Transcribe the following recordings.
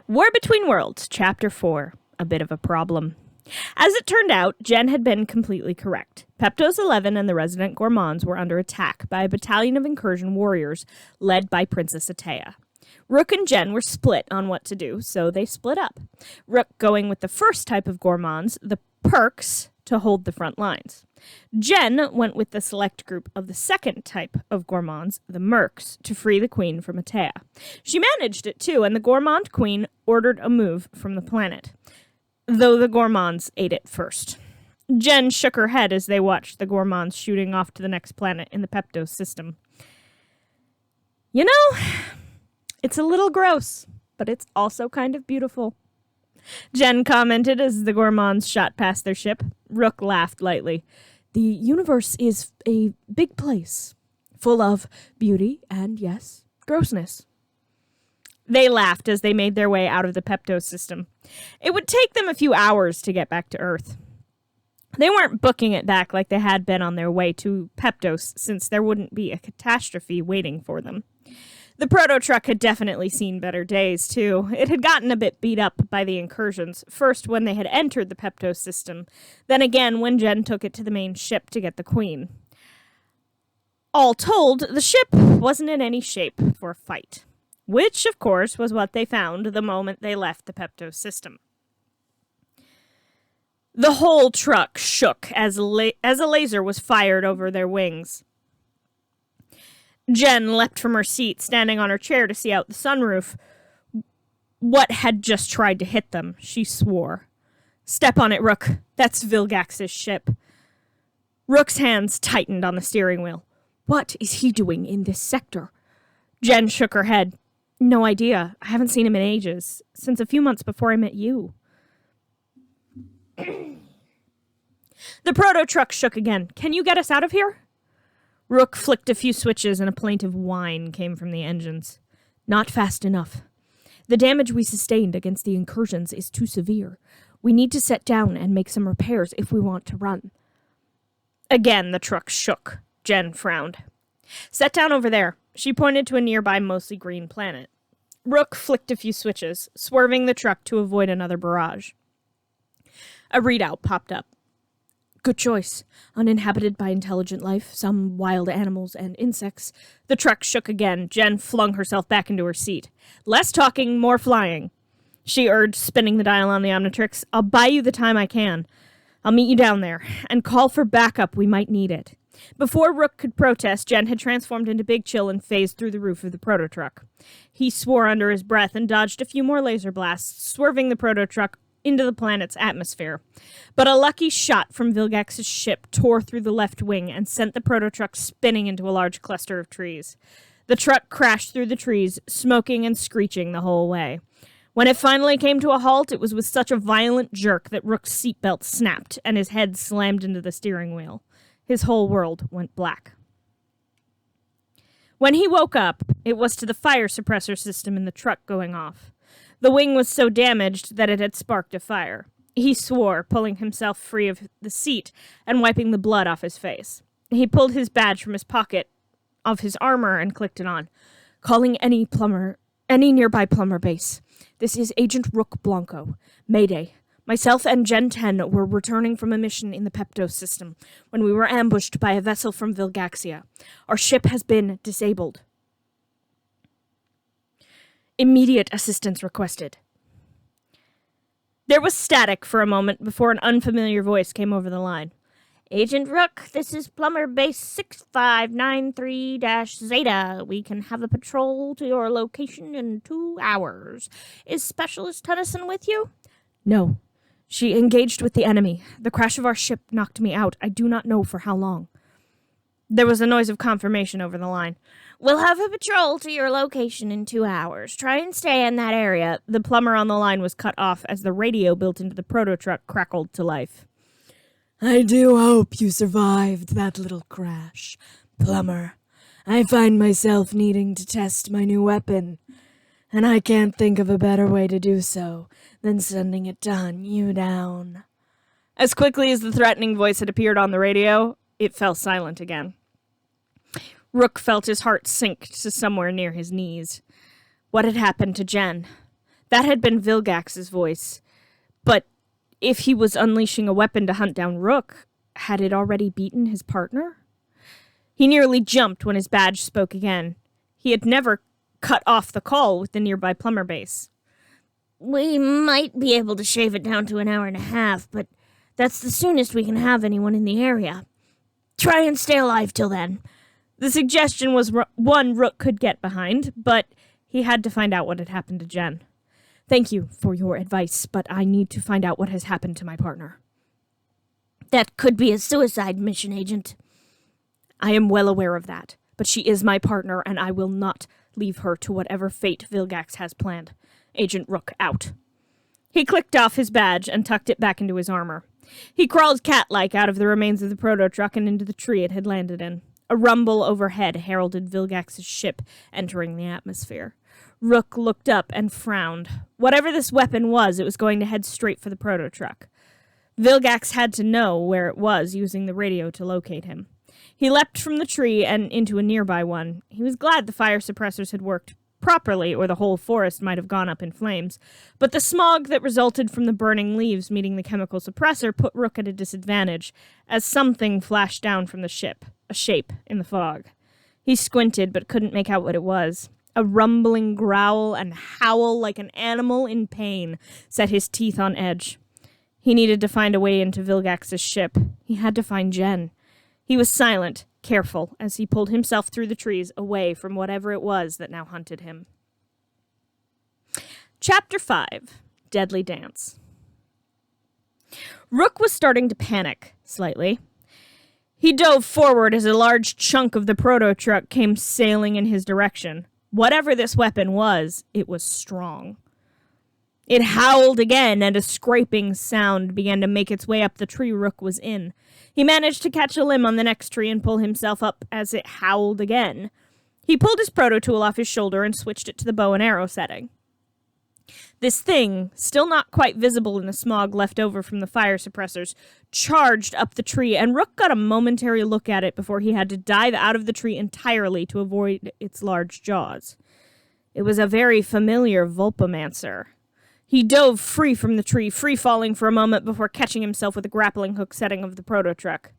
War Between Worlds, Chapter 4, A Bit of a Problem. As it turned out, Jen had been completely correct. Peptos 11 and the resident gourmands were under attack by a battalion of incursion warriors led by Princess Atea. Rook and Jen were split on what to do, so they split up. Rook going with the first type of gourmands, the perks, to hold the front lines. Jen went with the select group of the second type of gourmands, the mercs, to free the queen from Atea. She managed it too, and the gourmand queen ordered a move from the planet, though the gourmands ate it first. Jen shook her head as they watched the gourmands shooting off to the next planet in the Peptos system. You know, it's a little gross, but it's also kind of beautiful, Jen commented as the gourmands shot past their ship. Rook laughed lightly. The universe is a big place, full of beauty and, yes, grossness. They laughed as they made their way out of the Peptos system. It would take them a few hours to get back to Earth. They weren't booking it back like they had been on their way to Peptos, since there wouldn't be a catastrophe waiting for them. The proto-truck had definitely seen better days, too. It had gotten a bit beat up by the incursions, first when they had entered the Peptos system, then again when Jen took it to the main ship to get the queen. All told, the ship wasn't in any shape for a fight, which, of course, was what they found the moment they left the Peptos system. The whole truck shook as a laser was fired over their wings. Jen leapt from her seat, standing on her chair to see out the sunroof. What had just tried to hit them, she swore. Step on it, Rook. That's Vilgax's ship. Rook's hands tightened on the steering wheel. What is he doing in this sector? Jen shook her head. No idea. I haven't seen him in ages, since a few months before I met you. The proto-truck shook again. Can you get us out of here? Rook flicked a few switches and a plaintive whine came from the engines. Not fast enough. The damage we sustained against the incursions is too severe. We need to set down and make some repairs if we want to run. Again, the truck shook. Jen frowned. Set down over there. She pointed to a nearby mostly green planet. Rook flicked a few switches, swerving the truck to avoid another barrage. A readout popped up. Good choice. Uninhabited by intelligent life, some wild animals and insects. The truck shook again. Jen flung herself back into her seat. Less talking, more flying, she urged, spinning the dial on the Omnitrix. I'll buy you the time I can. I'll meet you down there. And call for backup. We might need it. Before Rook could protest, Jen had transformed into Big Chill and phased through the roof of the proto-truck. He swore under his breath and dodged a few more laser blasts, swerving the proto-truck into the planet's atmosphere. But a lucky shot from Vilgax's ship tore through the left wing and sent the proto-truck spinning into a large cluster of trees. The truck crashed through the trees, smoking and screeching the whole way. When it finally came to a halt, it was with such a violent jerk that Rook's seatbelt snapped and his head slammed into the steering wheel. His whole world went black. When he woke up, it was to the fire suppressor system in the truck going off. The wing was so damaged that it had sparked a fire. He swore, pulling himself free of the seat and wiping the blood off his face. He pulled his badge from his pocket of his armor and clicked it on. Calling any nearby plumber base. This is Agent Rook Blonko. Mayday. Myself and Gen 10 were returning from a mission in the Peptos system when we were ambushed by a vessel from Vilgaxia. Our ship has been disabled. Immediate assistance requested. There was static for a moment before an unfamiliar voice came over the line. Agent Rook, this is Plumber Base 6593-Zeta. We can have a patrol to your location in 2 hours. Is Specialist Tennyson with you? No. She engaged with the enemy. The crash of our ship knocked me out. I do not know for how long. There was a noise of confirmation over the line. We'll have a patrol to your location in 2 hours. Try and stay in that area. The plumber on the line was cut off as the radio built into the proto-truck crackled to life. I do hope you survived that little crash, plumber. I find myself needing to test my new weapon, and I can't think of a better way to do so than sending it to hunt you down. As quickly as the threatening voice had appeared on the radio, it fell silent again. Rook felt his heart sink to somewhere near his knees. What had happened to Jen? That had been Vilgax's voice. But if he was unleashing a weapon to hunt down Rook, had it already beaten his partner? He nearly jumped when his badge spoke again. He had never cut off the call with the nearby plumber base. We might be able to shave it down to an hour and a half, but that's the soonest we can have anyone in the area. Try and stay alive till then. The suggestion was one Rook could get behind, but he had to find out what had happened to Jen. Thank you for your advice, but I need to find out what has happened to my partner. That could be a suicide mission, Agent. I am well aware of that, but she is my partner, and I will not leave her to whatever fate Vilgax has planned. Agent Rook out. He clicked off his badge and tucked it back into his armor. He crawled cat-like out of the remains of the proto-truck and into the tree it had landed in. A rumble overhead heralded Vilgax's ship entering the atmosphere. Rook looked up and frowned. Whatever this weapon was, it was going to head straight for the proto-truck. Vilgax had to know where it was using the radio to locate him. He leapt from the tree and into a nearby one. He was glad the fire suppressors had worked properly, or the whole forest might have gone up in flames. But the smog that resulted from the burning leaves meeting the chemical suppressor put Rook at a disadvantage, as something flashed down from the ship, a shape in the fog. He squinted, but couldn't make out what it was. A rumbling growl and howl like an animal in pain set his teeth on edge. He needed to find a way into Vilgax's ship. He had to find Jen. He was silent, careful, as he pulled himself through the trees away from whatever it was that now hunted him. Chapter 5. Deadly Dance. Rook was starting to panic, slightly. He dove forward as a large chunk of the proto-truck came sailing in his direction. Whatever this weapon was, it was strong. It howled again, and a scraping sound began to make its way up the tree Rook was in. He managed to catch a limb on the next tree and pull himself up as it howled again. He pulled his proto-tool off his shoulder and switched it to the bow and arrow setting. This thing, still not quite visible in the smog left over from the fire suppressors, charged up the tree, and Rook got a momentary look at it before he had to dive out of the tree entirely to avoid its large jaws. It was a very familiar Vulpomancer. He dove free from the tree, free-falling for a moment before catching himself with the grappling hook setting of the proto-truck.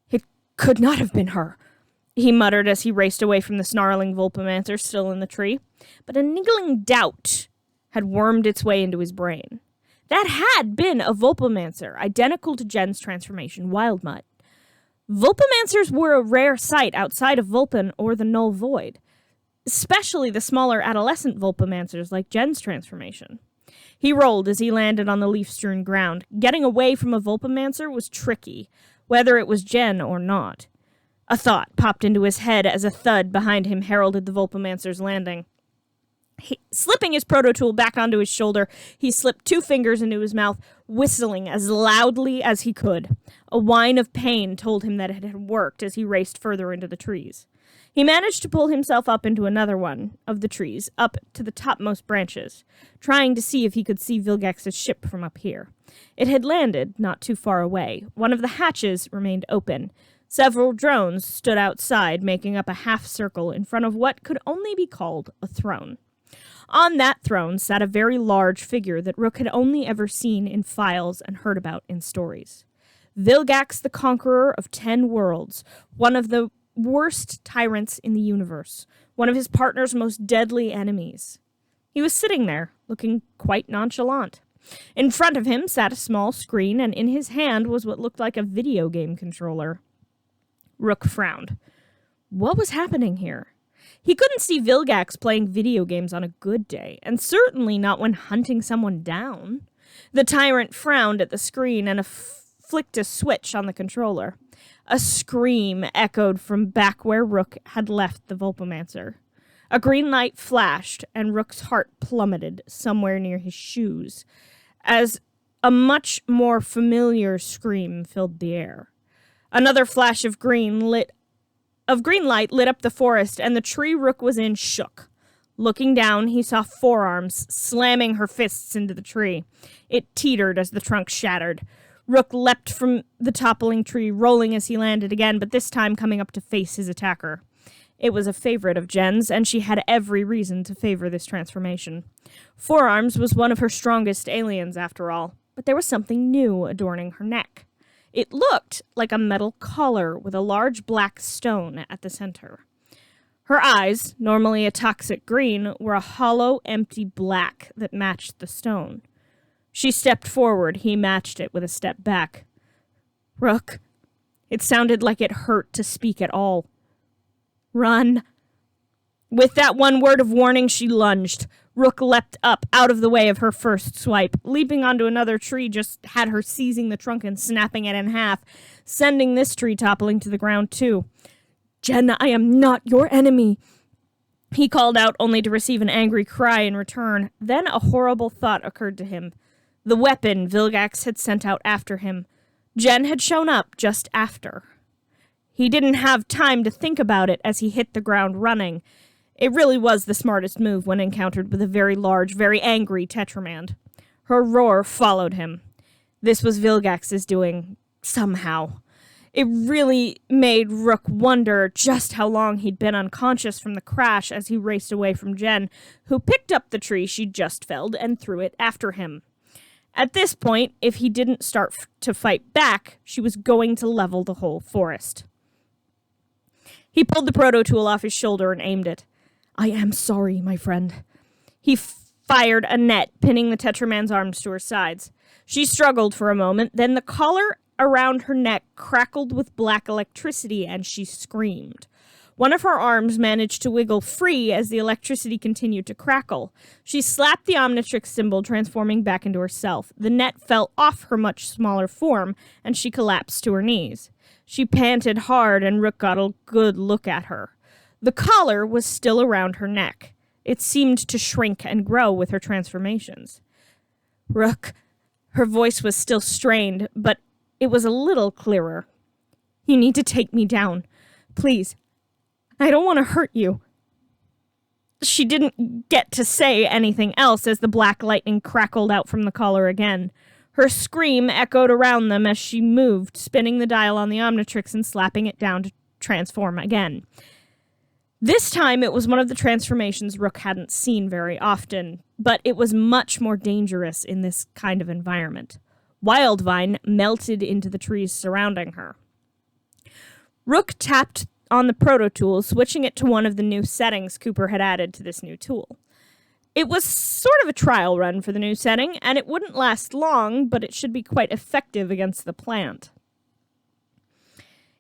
It could not have been her, he muttered as he raced away from the snarling Vulpomancer still in the tree. But a niggling doubt had wormed its way into his brain. That had been a Vulpomancer, identical to Jen's transformation, Wildmutt. Vulpomancers were a rare sight outside of Vulpin or the Null Void, especially the smaller adolescent Vulpomancers like Jen's transformation. He rolled as he landed on the leaf-strewn ground. Getting away from a Vulpomancer was tricky, whether it was Jen or not. A thought popped into his head as a thud behind him heralded the Vulpomancer's landing. Slipping his proto-tool back onto his shoulder, he slipped 2 fingers into his mouth, whistling as loudly as he could. A whine of pain told him that it had worked as he raced further into the trees. He managed to pull himself up into another one of the trees, up to the topmost branches, trying to see if he could see Vilgax's ship from up here. It had landed not too far away. One of the hatches remained open. Several drones stood outside, making up a half circle in front of what could only be called a throne. On that throne sat a very large figure that Rook had only ever seen in files and heard about in stories. Vilgax, the Conqueror of 10 Worlds, one of the worst tyrants in the universe, one of his partner's most deadly enemies. He was sitting there, looking quite nonchalant. In front of him sat a small screen, and in his hand was what looked like a video game controller. Rook frowned. What was happening here? He couldn't see Vilgax playing video games on a good day, and certainly not when hunting someone down. The tyrant frowned at the screen and flicked a switch on the controller. A scream echoed from back where Rook had left the Vulpomancer. A green light flashed, and Rook's heart plummeted somewhere near his shoes, as a much more familiar scream filled the air. Another flash of green light lit up the forest, and the tree Rook was in shook. Looking down, he saw forearms slamming her fists into the tree. It teetered as the trunk shattered. Rook leapt from the toppling tree, rolling as he landed again, but this time coming up to face his attacker. It was a favorite of Jen's, and she had every reason to favor this transformation. Forearms was one of her strongest aliens, after all, but there was something new adorning her neck. It looked like a metal collar with a large black stone at the center. Her eyes, normally a toxic green, were a hollow, empty black that matched the stone. She stepped forward. He matched it with a step back. "Rook." It sounded like it hurt to speak at all. "Run." With that one word of warning, she lunged. Rook leapt up out of the way of her first swipe. Leaping onto another tree just had her seizing the trunk and snapping it in half, sending this tree toppling to the ground too. "Jen, I am not your enemy," he called out, only to receive an angry cry in return. Then a horrible thought occurred to him. The weapon Vilgax had sent out after him. Jen had shown up just after. He didn't have time to think about it as he hit the ground running. It really was the smartest move when encountered with a very large, very angry Tetramand. Her roar followed him. This was Vilgax's doing, somehow. It really made Rook wonder just how long he'd been unconscious from the crash as he raced away from Jen, who picked up the tree she'd just felled and threw it after him. At this point, if he didn't start to fight back, she was going to level the whole forest. He pulled the proto-tool off his shoulder and aimed it. "I am sorry, my friend." He fired a net, pinning the Tetramand's arms to her sides. She struggled for a moment, then the collar around her neck crackled with black electricity and she screamed. One of her arms managed to wiggle free as the electricity continued to crackle. She slapped the Omnitrix symbol, transforming back into herself. The net fell off her much smaller form, and she collapsed to her knees. She panted hard, and Rook got a good look at her. The collar was still around her neck. It seemed to shrink and grow with her transformations. "Rook." Her voice was still strained, but it was a little clearer. "You need to take me down. Please. I don't want to hurt you." She didn't get to say anything else as the black lightning crackled out from the collar again. Her scream echoed around them as she moved, spinning the dial on the Omnitrix and slapping it down to transform again. This time it was one of the transformations Rook hadn't seen very often, but it was much more dangerous in this kind of environment. Wildvine melted into the trees surrounding her. Rook tapped on the proto-tool, switching it to one of the new settings Cooper had added to this new tool. It was sort of a trial run for the new setting, and it wouldn't last long, but it should be quite effective against the plant.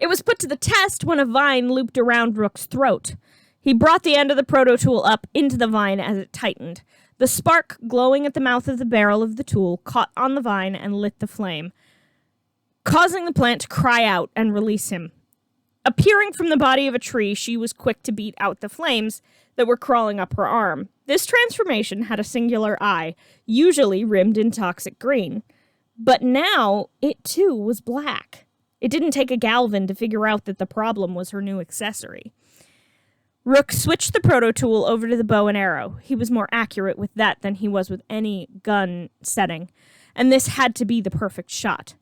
It was put to the test when a vine looped around Rook's throat. He brought the end of the proto-tool up into the vine as it tightened. The spark glowing at the mouth of the barrel of the tool caught on the vine and lit the flame, causing the plant to cry out and release him. Appearing from the body of a tree, she was quick to beat out the flames that were crawling up her arm. This transformation had a singular eye, usually rimmed in toxic green. But now, it too was black. It didn't take a Galvin to figure out that the problem was her new accessory. Rook switched the proto-tool over to the bow and arrow. He was more accurate with that than he was with any gun setting, and this had to be the perfect shot.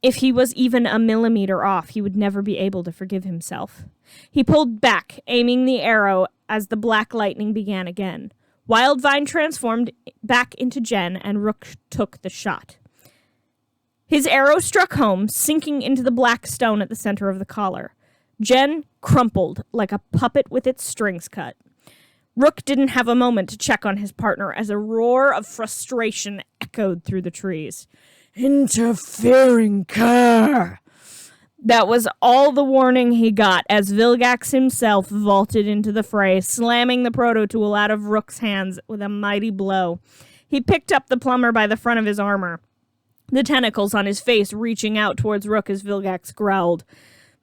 If he was even a millimeter off, he would never be able to forgive himself. He pulled back, aiming the arrow as the black lightning began again. Wildvine transformed back into Jen, and Rook took the shot. His arrow struck home, sinking into the black stone at the center of the collar. Jen crumpled like a puppet with its strings cut. Rook didn't have a moment to check on his partner as a roar of frustration echoed through the trees. "Interfering cur!" That was all the warning he got as Vilgax himself vaulted into the fray, slamming the proto-tool out of Rook's hands with a mighty blow. He picked up the plumber by the front of his armor, the tentacles on his face reaching out towards Rook as Vilgax growled.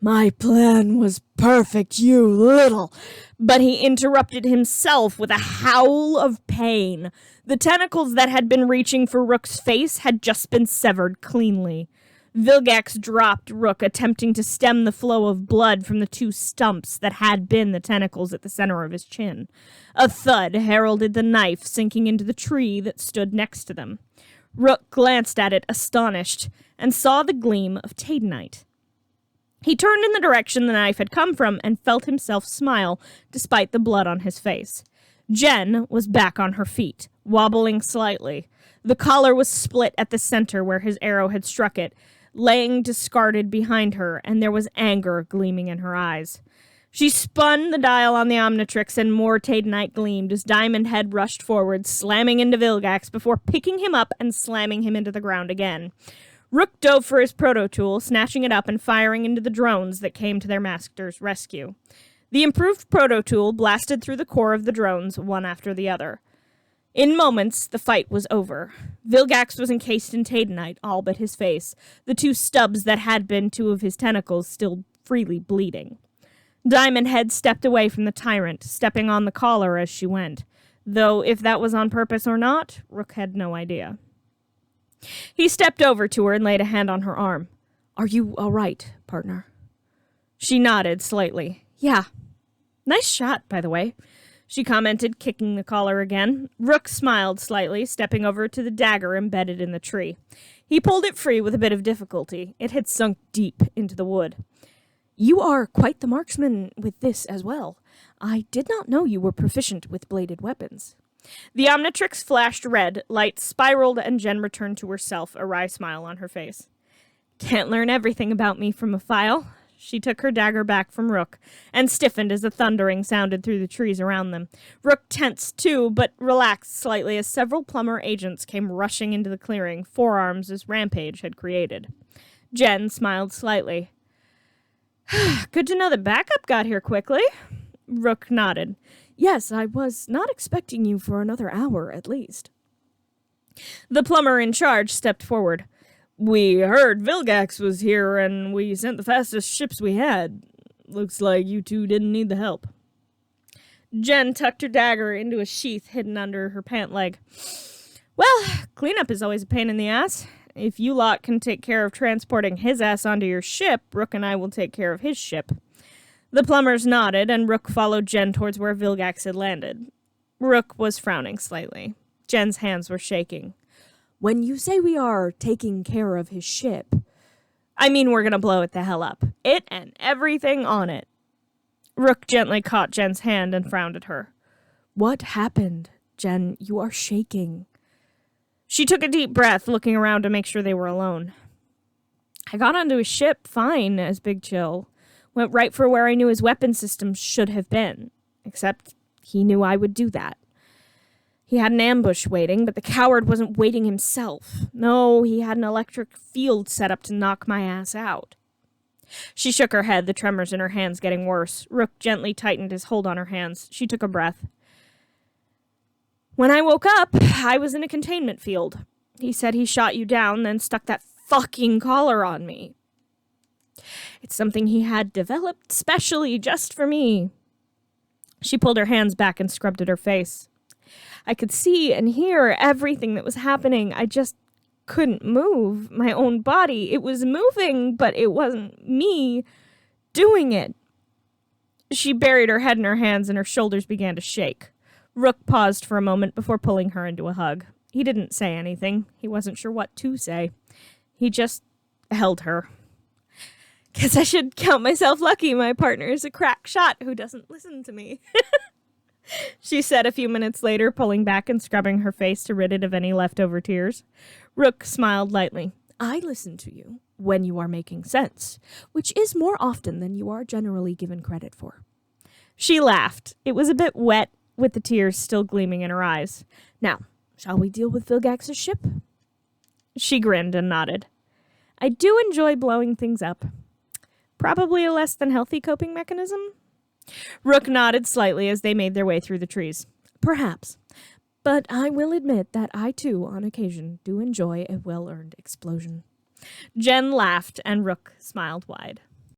"My plan was perfect, you little..." But he interrupted himself with a howl of pain. The tentacles that had been reaching for Rook's face had just been severed cleanly. Vilgax dropped Rook, attempting to stem the flow of blood from the two stumps that had been the tentacles at the center of his chin. A thud heralded the knife sinking into the tree that stood next to them. Rook glanced at it, astonished, and saw the gleam of tadenite. He turned in the direction the knife had come from and felt himself smile despite the blood on his face. Jen was back on her feet, wobbling slightly. The collar was split at the center where his arrow had struck it, laying discarded behind her, and there was anger gleaming in her eyes. She spun the dial on the Omnitrix, and more Tadenite gleamed as Diamond Head rushed forward, slamming into Vilgax before picking him up and slamming him into the ground again. Rook dove for his proto-tool, snatching it up and firing into the drones that came to their master's rescue. The improved proto-tool blasted through the core of the drones, one after the other. In moments, the fight was over. Vilgax was encased in Tadenite, all but his face, the two stubs that had been two of his tentacles still freely bleeding. Diamond Head stepped away from the tyrant, stepping on the collar as she went, though if that was on purpose or not, Rook had no idea. He stepped over to her and laid a hand on her arm. "Are you all right, partner?" She nodded slightly. "Yeah. Nice shot, by the way," she commented, kicking the collar again. Rook smiled slightly, stepping over to the dagger embedded in the tree. He pulled it free with a bit of difficulty. It had sunk deep into the wood. "You are quite the marksman with this as well. I did not know you were proficient with bladed weapons." The Omnitrix flashed red, light spiraled, and Jen returned to herself, a wry smile on her face. "Can't learn everything about me from a file." She took her dagger back from Rook and stiffened as the thundering sounded through the trees around them. Rook tensed too, but relaxed slightly as several plumber agents came rushing into the clearing, forearms as Rampage had created. Jen smiled slightly. "Good to know that backup got here quickly." Rook nodded. "Yes, I was not expecting you for another hour at least." The plumber in charge stepped forward. "We heard Vilgax was here, and we sent the fastest ships we had. Looks like you two didn't need the help." Jen tucked her dagger into a sheath hidden under her pant leg. "Well, cleanup is always a pain in the ass. If you lot can take care of transporting his ass onto your ship, Rook and I will take care of his ship." The plumbers nodded, and Rook followed Jen towards where Vilgax had landed. Rook was frowning slightly. Jen's hands were shaking. "When you say we are taking care of his ship, I mean we're gonna blow it the hell up. It and everything on it." Rook gently caught Jen's hand and frowned at her. "What happened, Jen? You are shaking." She took a deep breath, looking around to make sure they were alone. "I got onto his ship fine as Big Chill. Went right for where I knew his weapon system should have been. Except he knew I would do that. He had an ambush waiting, but the coward wasn't waiting himself. No, he had an electric field set up to knock my ass out." She shook her head, the tremors in her hands getting worse. Rook gently tightened his hold on her hands. She took a breath. "When I woke up, I was in a containment field. He said he shot you down, then stuck that fucking collar on me. It's something he had developed specially just for me." She pulled her hands back and scrubbed at her face. "I could see and hear everything that was happening. I just couldn't move my own body. It was moving, but it wasn't me doing it." She buried her head in her hands and her shoulders began to shake. Rook paused for a moment before pulling her into a hug. He didn't say anything. He wasn't sure what to say. He just held her. "Guess I should count myself lucky my partner is a crack shot who doesn't listen to me," she said a few minutes later, pulling back and scrubbing her face to rid it of any leftover tears. Rook smiled lightly. "I listen to you when you are making sense, which is more often than you are generally given credit for." She laughed. It was a bit wet, with the tears still gleaming in her eyes. "Now, shall we deal with Vilgax's ship?" She grinned and nodded. "I do enjoy blowing things up. Probably a less than healthy coping mechanism?" Rook nodded slightly as they made their way through the trees. "Perhaps. But I will admit that I, too, on occasion, do enjoy a well-earned explosion." Jen laughed, and Rook smiled wide.